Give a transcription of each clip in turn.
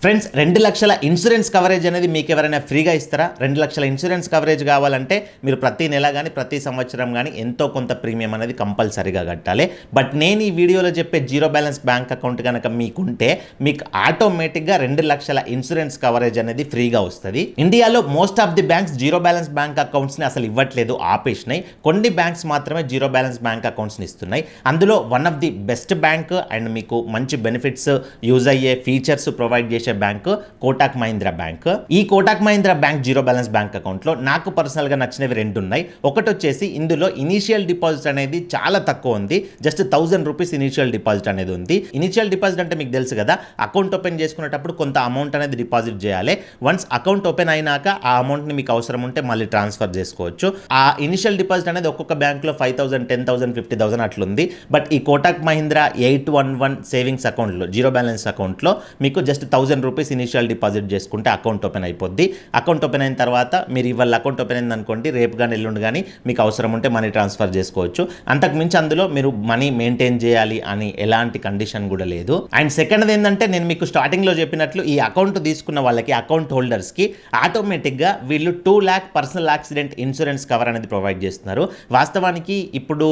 Friends 2 లక్షల insurance coverage అనేది మీకు ఎవరైనా ఫ్రీగా ఇస్తారా? 2 లక్షల ఇన్సూరెన్స్ కవరేజ్ కావాలంటే మీరు ప్రతి నెల కానీ ప్రతి సంవత్సరం కానీ ఎంతో కొంత ప్రీమియం అనేది కంపల్సరీగా కట్టాలి. బట్ నేను ఈ వీడియోలో చెప్పే జీరో బ్యాలెన్స్ బ్యాంక్ అకౌంట్ కనుక మీకుంటే మీకు ఆటోమేటిక్గా 2 లక్షల ఇన్సూరెన్స్ కవరేజ్ అనేది ఫ్రీగా వస్తుంది. ఇండియాలో most of the banks zero balance bank అకౌంట్స్ని అసలు ఇవ్వట్లేదు, ఆపేసినాయి. కొన్ని బ్యాంక్స్ మాత్రమే జీరో బ్యాలెన్స్ బ్యాంక్ అకౌంట్స్ని ఇస్తున్నాయి. అందులో one of the best bank and మీకు మంచి బెనిఫిట్స్ యూజ్ అయ్యే ఫీచర్స్ ప్రొవైడ్ చేసే బ్యాంక్ కోటక్ మహీంద్రా బ్యాంక్. ఈ Kotak Mahindra bank zero balance bank account లో నాకు పర్సనల్ గా నచ్చినవి రెండు ఉన్నాయి. ఒకటి వచ్చేసి ఇందులో ఇనిషియల్ డిపాజిట్ అనేది చాలా తక్కువ ఉంది, జస్ట్ 1000 రూపీస్ ఇనిషియల్ డిపాజిట్ అనేది ఉంది. ఇనిషియల్ డిపాజిట్ అంటే మీకు తెలుసు కదా, అకౌంట్ ఓపెన్ చేసుకునేటప్పుడు కొంత అమౌంట్ అనేది డిపాజిట్ చేయాలి. వన్స్ అకౌంట్ ఓపెన్ అయినాక ఆ అమౌంట్ ని మీకు అవసరం ఉంటే మళ్ళీ ట్రాన్స్ఫర్ చేసుకోవచ్చు. ఆ ఇనిషియల్ డిపాజిట్ అనేది ఒక్కొక్క బ్యాంక్ లో 5000, 10,000, 50,000 అట్లుంది. బట్ ఈ కోటక్ మహీంద్రా 811 సేవింగ్స్ అకౌంట్ లో జీరో బ్యాలెన్స్ అకౌంట్ లో మీకు జస్ట్ 1000 రూపీస్ ఇనిషియల్ డిపాజిట్ చేసుకుంటే అకౌంట్ ఓపెన్ అయిపోద్ది. అకౌంట్ ఓపెన్ అయిన తర్వాత మీరు ఇవాళ అకౌంట్ ఓపెన్ అయింది అనుకోండి, రేపు కానీ ఎల్లుండి కానీ మీకు అవసరం ఉంటే మనీ ట్రాన్స్ఫర్ చేసుకోవచ్చు. అంతకుమించి అందులో మీరు మనీ మెయింటైన్ చేయాలి అని ఎలాంటి కండిషన్ కూడా లేదు. అండ్ సెకండ్ ఏంటంటే, నేను మీకు స్టార్టింగ్ లో చెప్పినట్లు ఈ అకౌంట్ తీసుకున్న వాళ్ళకి, అకౌంట్ హోల్డర్స్ కి ఆటోమేటిక్ గా వీళ్ళు 2 lakh personal accident insurance cover అనేది ప్రొవైడ్ చేస్తున్నారు. వాస్తవానికి ఇప్పుడు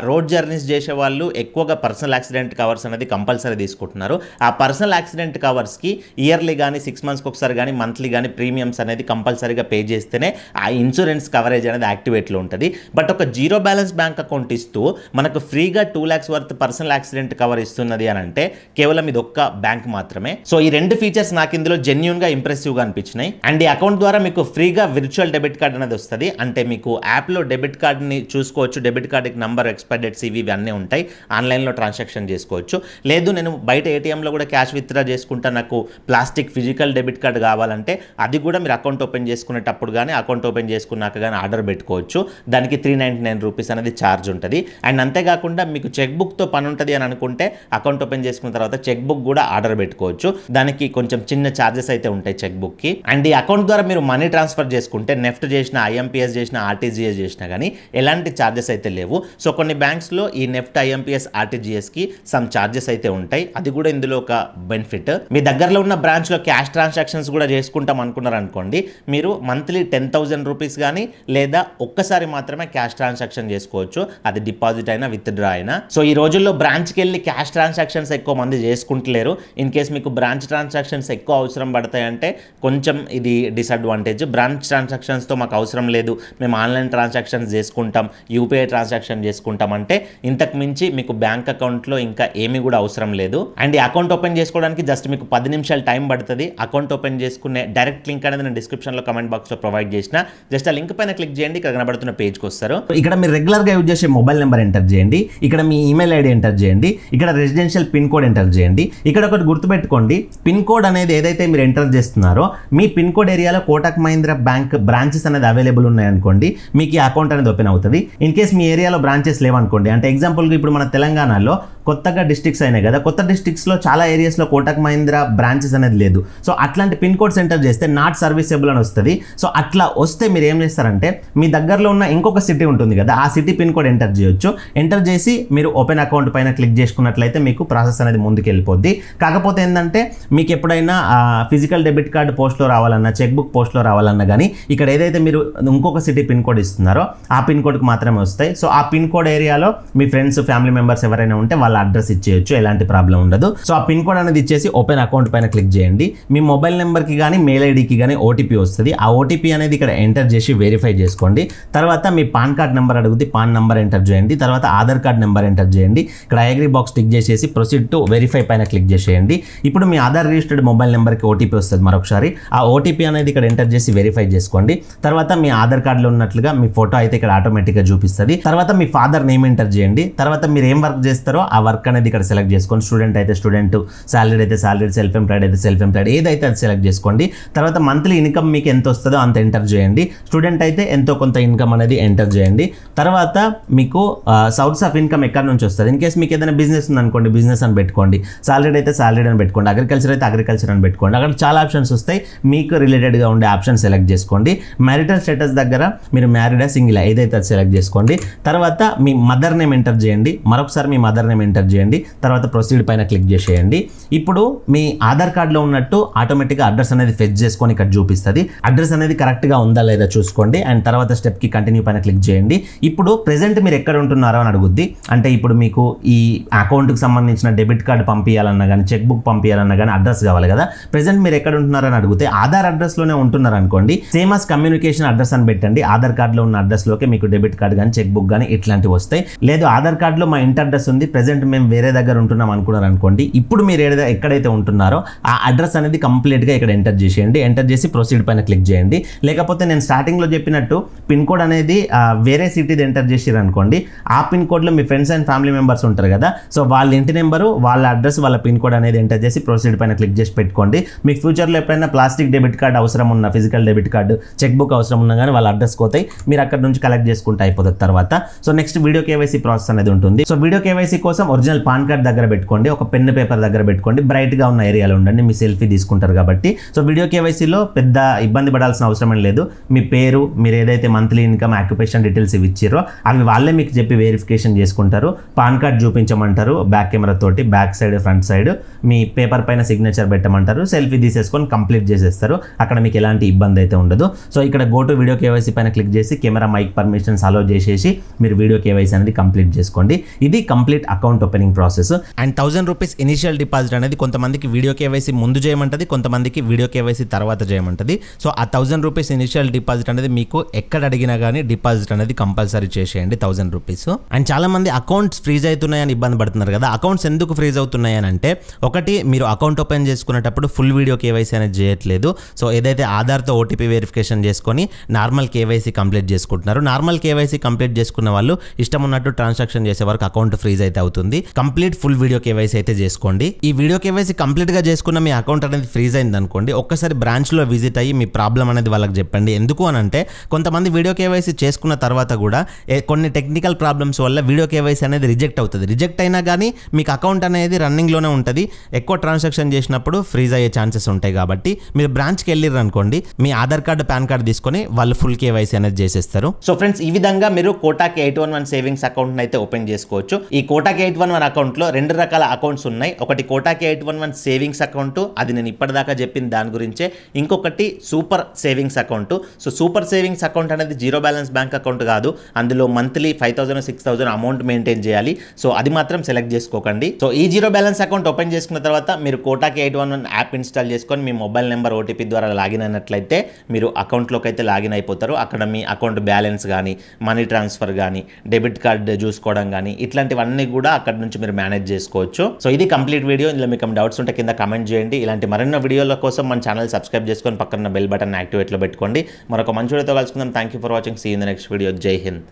రోడ్ జర్నీస్ చేసే వాళ్ళు ఎక్కువగా పర్సనల్ యాక్సిడెంట్ కవర్స్ అనేది కంపల్సరీ తీసుకుంటున్నారు. ఆ పర్సనల్ యాక్సిడెంట్ కవర్స్ కి ఇయర్లీ కానీ 6 monthsకి ఒకసారి కానీ మంత్లీ కానీ ప్రీమియమ్స్ అనేది కంపల్సరీగా పే చేస్తేనే ఆ ఇన్సూరెన్స్ కవరేజ్ అనేది యాక్టివేట్లో ఉంటుంది. బట్ ఒక జీరో బ్యాలెన్స్ బ్యాంక్ అకౌంట్ ఇస్తూ మనకు ఫ్రీగా 2 lakhs worth personal accident cover ఇస్తున్నది అని అంటే కేవలం ఇది ఒక్క బ్యాంక్ మాత్రమే. సో ఈ రెండు ఫీచర్స్ నాకు ఇందులో జెన్యూన్ గా ఇంప్రెసివ్ గా అనిపించినాయి. అండ్ ఈ అకౌంట్ ద్వారా మీకు ఫ్రీగా విర్చువల్ డెబిట్ కార్డ్ అనేది వస్తుంది. అంటే మీకు యాప్లో డెబిట్ కార్డ్ని చూసుకోవచ్చు, డెబిట్ కార్డుకి నంబర్, ఎక్స్పైర్ డేట్స్ ఇవి అన్నీ ఉంటాయి. ఆన్లైన్లో ట్రాన్సాక్షన్ చేసుకోవచ్చు. లేదు నేను బయట ఏటీఎంలో కూడా క్యాష్ విత్డ్రా చేసుకుంటా, నాకు ప్లాస్టిక్ ఫిజికల్ డెబిట్ కార్డ్ కావాలంటే అది కూడా మీరు అకౌంట్ ఓపెన్ చేసుకునేటప్పుడు కానీ అకౌంట్ ఓపెన్ చేసుకున్నాక కానీ ఆర్డర్ పెట్టుకోవచ్చు. దానికి 399 రూపీస్ అనేది ఛార్జ్ ఉంటుంది. అండ్ అంతేకాకుండా మీకు చెక్ బుక్తో పని ఉంటుంది అని అనుకుంటే అకౌంట్ ఓపెన్ చేసుకున్న తర్వాత చెక్ బుక్ కూడా ఆర్డర్ పెట్టుకోవచ్చు. దానికి కొంచెం చిన్న ఛార్జెస్ అయితే ఉంటాయి చెక్ బుక్కి. అండ్ ఈ అకౌంట్ ద్వారా మీరు మనీ ట్రాన్స్ఫర్ చేసుకుంటే నెఫ్ట్ చేసిన, ఐఎంపీఎస్ చేసిన, ఆర్టీజీఎస్ చేసినా కానీ ఎలాంటి ఛార్జెస్ అయితే లేవు. సో కొన్ని బ్యాంక్స్లో ఈ నెఫ్ట్, ఐఎంపీఎస్, ఆర్టీజీఎస్కి సమ్ ఛార్జెస్ అయితే ఉంటాయి. అది కూడా ఇందులో ఒక బెనిఫిట్. మీ దగ్గరలో ఉన్న బ్రాంచ్లో క్యాష్ ట్రాన్సాక్షన్స్ కూడా చేసుకుంటాం అనుకున్నారు అనుకోండి, మీరు మంత్లీ 10,000 రూపీస్ కానీ లేదా ఒక్కసారి మాత్రమే క్యాష్ ట్రాన్సాక్షన్ చేసుకోవచ్చు. అది డిపాజిట్ అయినా విత్డ్రా అయినా. సో ఈ రోజుల్లో బ్రాంచ్కి వెళ్ళి క్యాష్ ట్రాన్సాక్షన్స్ ఎక్కువ మంది చేసుకుంటలేరు. ఇన్ కేస్ మీకు బ్రాంచ్ ట్రాన్సాక్షన్స్ ఎక్కువ అవసరం పడతాయంటే కొంచెం ఇది డిసడ్వాంటేజ్. బ్రాంచ్ ట్రాన్సాక్షన్స్తో మాకు అవసరం లేదు, మేము ఆన్లైన్ ట్రాన్సాక్షన్స్ చేసుకుంటాం, యూపీఐ ట్రాన్సాక్షన్ చేసుకుంటాం అంటే ఇంతకు మించి మీకు బ్యాంక్ అకౌంట్లో ఇంకా ఏమీ కూడా అవసరం లేదు. అండ్ ఈ అకౌంట్ ఓపెన్ చేసుకోవడానికి జస్ట్ మీకు 10 నిమిషాలు టైం పడుతుంది. అకౌంట్ ఓపెన్ చేసుకునే డైరెక్ట్ లింక్ అనేది నేను డిస్క్రిప్షన్లో కమెంట్ బాక్స్లో ప్రొవైడ్ చేసిన. జస్ట్ ఆ లింక్ పైన క్లిక్ చేయండి, ఇక్కడ కనబడుతున్న పేజ్కి వస్తారు. ఇక్కడ మీరు రెగ్యులర్గా యూజ్ చేసే మొబైల్ నెంబర్ ఎంటర్ చేయండి, ఇక్కడ మీ ఈమెయిల్ ఐడి ఎంటర్ చేయండి, ఇక్కడ రెసిడెన్షియల్ పిన్ కోడ్ ఎంటర్ చేయండి. ఇక్కడ ఒకటి గుర్తుపెట్టుకోండి, పిన్ కోడ్ అనేది ఏదైతే మీరు ఎంటర్ చేస్తున్నారో మీ పిన్ కోడ్ ఏరియాలో కోటక్ మహీంద్రా బ్యాంక్ బ్రాంచెస్ అనేది అవైలబుల్ ఉన్నాయనుకోండి, మీకు ఈ అకౌంట్ అనేది ఓపెన్ అవుతుంది. ఇన్ కేస్ మీ ఏరియాలో బ్రాంచెస్ లేవనుకోండి, అంటే ఎగ్జాంపుల్గా ఇప్పుడు మన తెలంగాణలో కొత్తగా డిస్ట్రిక్ట్స్ అయినాయి కదా, కొత్త డిస్ట్రిక్ట్స్లో చాలా ఏరియాస్లో కోటక్ మహీంద్రా బ్రాంచెస్ అనేది లేదు. సో అట్లాంటి పిన్ కోడ్స్ ఎంటర్ చేస్తే నాట్ సర్వీసబుల్ అని వస్తుంది. సో అట్లా వస్తే మీరు ఏం చేస్తారంటే మీ దగ్గరలో ఉన్న ఇంకొక సిటీ ఉంటుంది కదా, ఆ సిటీ పిన్ కోడ్ ఎంటర్ చేయొచ్చు. ఎంటర్ చేసి మీరు ఓపెన్ అకౌంట్ పైన క్లిక్ చేసుకున్నట్లయితే మీకు ప్రాసెస్ అనేది ముందుకు వెళ్ళిపోద్ది. కాకపోతే ఏంటంటే మీకు ఎప్పుడైనా ఫిజికల్ డెబిట్ కార్డ్ పోస్ట్లో రావాలన్నా, చెక్ బుక్ పోస్ట్లో రావాలన్నా కానీ ఇక్కడ ఏదైతే మీరు ఇంకొక సిటీ పిన్ కోడ్ ఇస్తున్నారో ఆ పిన్ కోడ్కి మాత్రమే వస్తాయి. సో ఆ పిన్ కోడ్ ఏరియాలో మీ ఫ్రెండ్స్, ఫ్యామిలీ మెంబర్స్ ఎవరైనా ఉంటే వాళ్ళ అడ్రస్ ఇచ్చేయచ్చు, ఎలాంటి ప్రాబ్లం ఉండదు. సో ఆ పిన్ కోడ్ అనేది ఇచ్చేసి ఓపెన్ అకౌంట్ పైన క్లిక్ చేయండి. మీ మొబైల్ నెంబర్కి కానీ మెయిల్ ఐడికి కానీ ఓటీపీ వస్తుంది. ఆ ఓటీపీ అనేది ఇక్కడ ఎంటర్ చేసి వెరిఫై చేసుకోండి. తర్వాత మీ పాన్ కార్డ్ నెంబర్ అడుగుతుంది, పాన్ నెంబర్ ఎంటర్ చేయండి. తర్వాత ఆధార్ కార్డ్ నెంబర్ ఎంటర్ చేయండి. ఇక్కడ అగ్రీ బాక్స్ టిక్ చేసేసి ప్రొసీడ్ టు వెరిఫై పైన క్లిక్ చేసేయండి. ఇప్పుడు మీ ఆధార్ రిజిస్టర్డ్ మొబైల్ నెంబర్కి ఓటీపీ వస్తుంది మరొకసారి. ఆ ఓటీపీ అనేది ఇక్కడ ఎంటర్ చేసి వెరిఫై చేసుకోండి. తర్వాత మీ ఆధార్ కార్డులో ఉన్నట్లుగా మీ ఫోటో అయితే ఇక్కడ ఆటోమేటిక్గా చూపిస్తుంది. తర్వాత మీ ఫాదర్ నేమ్ ఎంటర్ చేయండి. తర్వాత మీరు ఏం వర్క్ చేస్తారో ఆ వర్క్ అనేది ఇక్కడ సెలెక్ట్ చేసుకోండి. స్టూడెంట్ అయితే స్టూడెంట్, సాలరీ అయితే సాలరీ, సెల్ఫ్ ఎంప్లాయిడ్ అయితే సెల్ఫ్ ఎంప్లాయిడ్, ఏదైతే అది సెలెక్ట్ చేసుకోండి. తర్వాత మంత్లీ ఇన్కమ్ మీకు ఎంత వస్తుందో అంత ఎంటర్ చేయండి. స్టూడెంట్ అయితే ఎంతో కొంత ఇన్కమ్ అనేది ఎంటర్ చేయండి. తర్వాత మీకు సోర్స్ ఆఫ్ ఇన్కమ్ ఎక్కడి నుంచి వస్తుంది. ఇన్ కేస్ మీకు ఏదైనా బిజినెస్ ఉందనుకోండి, బిజినెస్ అని పెట్టుకోండి. సాలరీ అయితే సాలరీ అని పెట్టుకోండి. అగ్రికల్చర్ అయితే అగ్రికల్చర్ అని పెట్టుకోండి. అక్కడ చాలా ఆప్షన్స్ వస్తాయి, మీకు రిలేటెడ్గా ఉండే ఆప్షన్ సెలెక్ట్ చేసుకోండి. మ్యారిటల్ స్టేటస్ దగ్గర మీరు మ్యారీడా, సింగిల్ ఏదైతే అది సెలెక్ట్ చేసుకోండి. తర్వాత మీ మదర్ నేమ్ ఎంటర్ చేయండి. మరొకసారి మీ మదర్ నేమ్ ఎంటర్ ఎంటర్ చేయండి. తర్వాత ప్రొసీడ్ పైన క్లిక్ చేసేయండి. ఇప్పుడు మీ ఆధార్ కార్డులో ఉన్నట్టు ఆటోమేటిక్గా అడ్రస్ అనేది ఫెచ్ చేసుకొని ఇక్కడ చూపిస్తుంది. అడ్రస్ అనేది కరెక్ట్గా ఉందా లేదా చూసుకోండి. అండ్ తర్వాత స్టెప్కి కంటిన్యూ పైన క్లిక్ చేయండి. ఇప్పుడు ప్రెజెంట్ మీరు ఎక్కడ ఉంటున్నారో అని అడుగుద్ది. అంటే ఇప్పుడు మీకు ఈ అకౌంట్కి సంబంధించిన డెబిట్ కార్డు పంపించాలన్నా కానీ చెక్ బుక్ పంపించాలన్నా కానీ అడ్రస్ కావాలి కదా. ప్రెజెంట్ మీరు ఎక్కడ ఉంటున్నారని అడిగితే ఆధార్ అడ్రస్లోనే ఉంటున్నారు అనుకోండి, సేమ్ as కమ్యూనికేషన్ అడ్రస్ అని పెట్టండి. ఆధార్ కార్డులో ఉన్న అడ్రస్లోకి మీకు డెబిట్ కార్డు కానీ చెక్ బుక్ కానీ ఇట్లాంటివి వస్తాయి. లేదు ఆధార్ కార్డులో మా ఇంటి అడ్రస్ ఉంది, ప్రెజెంట్ మేము వేరే దగ్గర ఉంటున్నాం అనుకున్నారు అనుకోండి, ఇప్పుడు మీరు ఎక్కడైతే ఉంటున్నారో ఆ అడ్రస్ అనేది కంప్లీట్గా ఇక్కడ ఎంటర్ చేసేయండి. ఎంటర్ చేసి ప్రొసీడ్ పైన క్లిక్ చేయండి. లేకపోతే నేను స్టార్టింగ్లో చెప్పినట్టు పిన్ కోడ్ అనేది వేరే సిటీది ఎంటర్ చేసారు అనుకోండి, ఆ పిన్ కోడ్లో మీ ఫ్రెండ్స్ అండ్ ఫ్యామిలీ మెంబర్స్ ఉంటారు కదా, సో వాళ్ళ ఇంటి నెంబరు, వాళ్ళ అడ్రస్, వాళ్ళ పిన్ కోడ్ అనేది ఎంటర్ చేసి ప్రొసీడ్ పైన క్లిక్ చేసి పెట్టుకోండి. మీకు ఫ్యూచర్లో ఎప్పుడైనా ప్లాస్టిక్ డెబిట్ కార్డు అవసరం ఉన్న, physical debit card, cheque book అవసరం ఉన్నా కానీ వాళ్ళ అడ్రస్ పోతాయి, మీరు అక్కడ నుంచి కలెక్ట్ చేసుకుంటే అయిపోతుంది తర్వాత. So next video KYC process అనేది ఉంటుంది. సో వీడియో కేవైసీ కోసం ఒరిజినల్ పాన్ కార్డ్ దగ్గర పెట్టుకోండి, ఒక పెన్ పేపర్ దగ్గర పెట్టుకోండి, బ్రైట్గా ఉన్న ఏరియాలో ఉండండి, మీ సెల్ఫీ తీసుకుంటారు కాబట్టి. సో వీడియో కేవైసీలో పెద్ద ఇబ్బంది పడాల్సిన అవసరం లేదు. మీ పేరు, మీరు ఏదైతే మంత్లీ ఇన్కమ్, ఆక్యుపేషన్ డీటెయిల్స్ ఇవి ఇచ్చారో అవి వాళ్ళే మీకు చెప్పి వెరిఫికేషన్ చేసుకుంటారు. పాన్ కార్డ్ చూపించమంటారు బ్యాక్ కెమెరా తోటి, బ్యాక్ సైడ్ ఫ్రంట్ సైడ్, మీ పేపర్ పైన సిగ్నేచర్ పెట్టమంటారు, సెల్ఫీ తీసేసుకొని కంప్లీట్ చేసేస్తారు. అక్కడ మీకు ఎలాంటి ఇబ్బంది అయితే ఉండదు. సో ఇక్కడ గో టు వీడియో కేవైసీ పైన క్లిక్ చేసి కెమెరా మైక్ పర్మిషన్స్ అలో చేసేసి మీరు వీడియో కేవైసీ అనేది కంప్లీట్ చేసుకోండి. ఇది complete account opening process. And 1000 rupees initial deposit అనేది కొంతమందికి వీడియో కేవైసీ ముందు చేయమంటది, కొంతమందికి వీడియో కేవైసీ తర్వాత చేయమంటది. సో ఆ 1000 రూపీస్ ఇనిషియల్ డిపాజిట్ అనేది మీకు ఎక్కడ అడిగినా కానీ డిపాజిట్ అనేది కంపల్సరీ చేసేయండి 1000 రూపీస్. అండ్ చాలా మంది అకౌంట్స్ ఫ్రీజ్ అవుతున్నాయని ఇబ్బంది పడుతున్నారు కదా. అకౌంట్స్ ఎందుకు ఫ్రీజ్ అవుతున్నాయి అని అంటే, ఒకటి మీరు అకౌంట్ ఓపెన్ చేసుకునేటప్పుడు ఫుల్ వీడియో కేవైసీ అనేది చేయట్లేదు. సో ఏదైతే ఆధార్తో ఓటీపీ వెరిఫికేషన్ చేసుకొని నార్మల్ కేవైసీ కంప్లీట్ చేసుకుంటున్నారు. నార్మల్ కేవైసీ కంప్లీట్ చేసుకున్న వాళ్ళు ఇష్టం ఉన్నట్టు ట్రాన్సాక్షన్ చేసే వరకు అకౌంట్ ఫ్రీజ్ అయితే అవుతుంది. కంప్లీట్ ఫుల్ వీడియో కేవైసీ అయితే చేసుకోండి. ఈ వీడియో కేవైసీ కంప్లీట్ గా చేసుకున్న మీ అకౌంట్ అనేది ఫ్రీజ్ అయింది అనుకోండి, ఒక్కసారి బ్రాంచ్ లో విజిట్ అయ్యి మీ ప్రాబ్లం అనేది వాళ్ళకి చెప్పండి. ఎందుకు అని అంటే కొంతమంది వీడియో కేవైసీ చేసుకున్న తర్వాత కూడా కొన్ని టెక్నికల్ ప్రాబ్లమ్స్ వల్ల వీడియో కేవైసీ అనేది రిజెక్ట్ అవుతుంది. రిజెక్ట్ అయినా కానీ మీకు అకౌంట్ అనేది రన్నింగ్ లోనే ఉంటుంది. ఎక్కువ ట్రాన్సాక్షన్ చేసినప్పుడు ఫ్రీజ్ అయ్యే ఛాన్సెస్ ఉంటాయి. కాబట్టి మీరు బ్రాంచ్కి వెళ్ళిర్రు అనుకోండి, మీ ఆధార్ కార్డు, పాన్ కార్డు తీసుకొని వాళ్ళు ఫుల్ కేవైసీ అనేది చేసేస్తారు. సో ఫ్రెండ్స్, ఈ విధంగా మీరు కోటాకి 811 సేవింగ్స్ అకౌంట్ అయితే ఓపెన్ చేసుకోవచ్చు. ఈ కోటాకి 811 అకౌంట్ లో 2 రకాల అకౌంట్స్ ఉన్నాయి. ఒకటి కోటాకి 811 సేవింగ్స్ అకౌంట్, అది నేను ఇప్పటిదాకా చెప్పిన దాని గురించే. ఇంకొకటి super savings account. So super savings account అనేది జీరో బ్యాలెన్స్ బ్యాంక్ అకౌంట్ కాదు. అందులో మంత్లీ 5000 6000 అమౌంట్ మెయింటైన్ చేయాలి. సో అది మాత్రం సెలెక్ట్ చేసుకోకండి. సో ఈ జీరో బ్యాలెన్స్ అకౌంట్ ఓపెన్ చేసుకున్న తర్వాత మీరు కోటాకి 811 యాప్ ఇన్స్టాల్ చేసుకొని మీ మొబైల్ నెంబర్ ఓటీపీ ద్వారా లాగిన్ అయినట్లయితే మీరు అకౌంట్లోకి అయితే లాగిన్ అయిపోతారు. అక్కడ మీ అకౌంట్ బ్యాలెన్స్ కానీ, మనీ ట్రాన్స్ఫర్ కానీ, డెబిట్ కార్డ్ చూసుకోవడం కానీ, ఇట్లాంటివన్నీ కూడా అక్కడ నుంచి మీరు మేనేజ్ చేసుకోవచ్చు. సో ఇది కంప్లీట్ వీడియో. ఇందులో మీకు డౌట్స్ ఉంటే కింద కమెంట్ చేయండి. ఇలాంటి మరిన్ని వీడియోల కోసం మన ఛానల్ సబ్స్క్రైబ్ చేసుకొని పక్కన బెల్ బటన్ యాక్టివేట్లో పెట్టుకోండి. మరొక మంచి వీడియోతో కలుసుకుందాం. Thank you for watching. See in the next video. Jai Hind.